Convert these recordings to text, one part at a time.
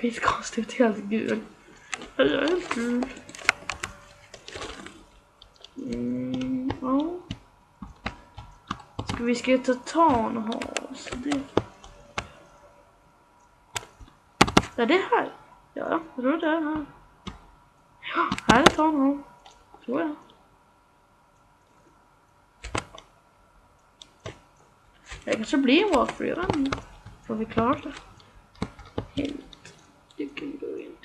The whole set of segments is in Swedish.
skitkonstigt, helt gul. Jag är helt gul. Ja. Vi ska ju ta Townhouse. Ja, det är här. Ja, jag tror det är här. Ja, här är Townhouse. Tror jag. Det kanske blir en walkthrough redan. Får vi klart det. Helt. Du kan gå in.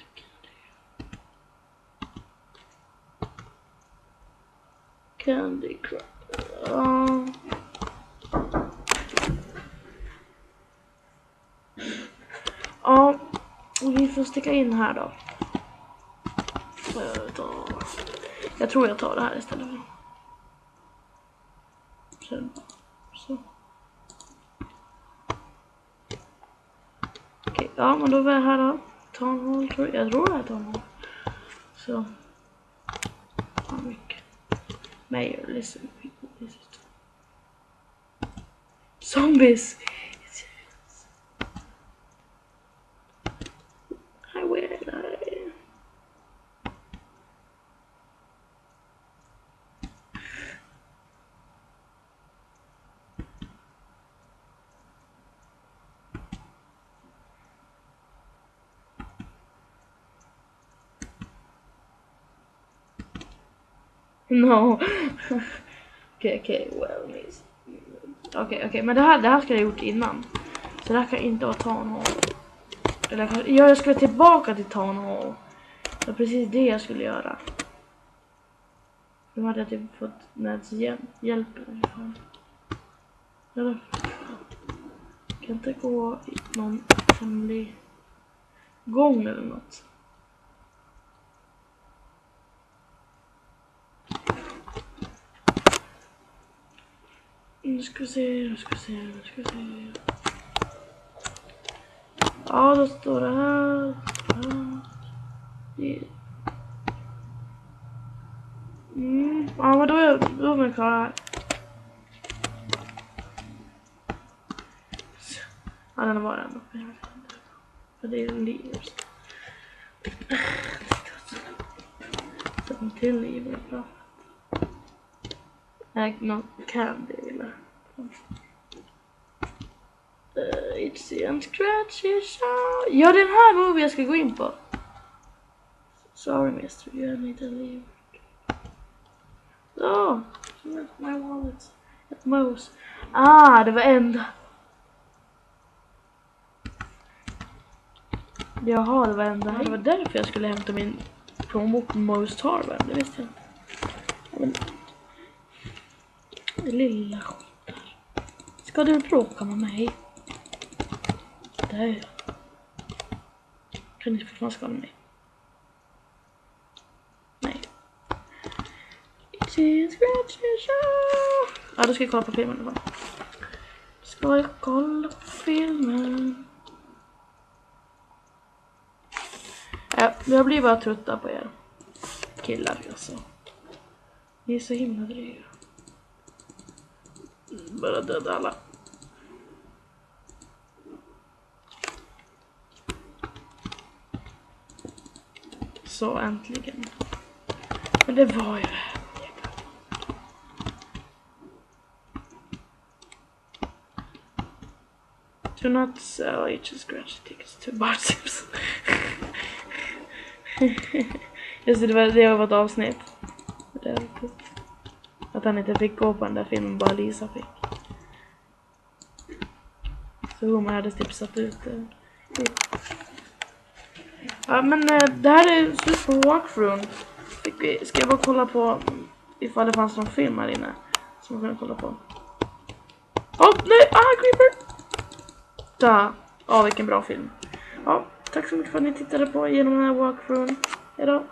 Candy Crush. Ja, vi får sticka in här då. Jag tror jag tar det här istället. Så. Okej, ja, men då är vi här då. Townhall, jag tror det är Townhall. Så. Ja, mycket. Mayor, listen, people, listen. Zombies! I will. No. Okay, well, Okej, men det här ska jag ha gjort innan. Så det här kan inte vara Townhall. Eller jag skulle tillbaka till Townhall. Det var precis det jag skulle göra. Nu hade jag typ fått Neds hjälp. Eller kan inte gå i någon hemlig gång eller något. Nu ska vi se. Ja, då står det här. Ja, men då är vi klara här. Ja, den var den. För det är liv. Sätt en till liv är bra. Någon candy eller. It's and scratches. Ja, den här movie jag ska gå in på. Sorry mister, you need to leave. Oh, my wallet. At most. Det var enda. Jaha, det var enda. Det var därför jag skulle hämta min plånbok på Most Harbor. Det visste jag inte. Men det lilla skiter. Ska du bråka med mig? Där. Kan ni få skada mig? Nej. Ja, då ska jag kolla på filmen då. Ska jag kolla på filmen? Ja, jag blir bara trötta på er killar alltså. Ni är så himla dryga. Bara döda alla. Så äntligen. Men det var ju det. Do not sell each scratch tickets to Bart Simpson. Just det var ett avsnitt. Att han inte fick gå på den där filmen, bara Lisa fick. Så hon hade tipsat ut det. Ja, men det här är slut på walkthrough. Ska jag bara kolla på ifall det fanns någon film här inne som man kunde kolla på. Nej, creeper! Vilken bra film. Ja, tack så mycket för att ni tittade på genom den här walkthrough. Hejdå!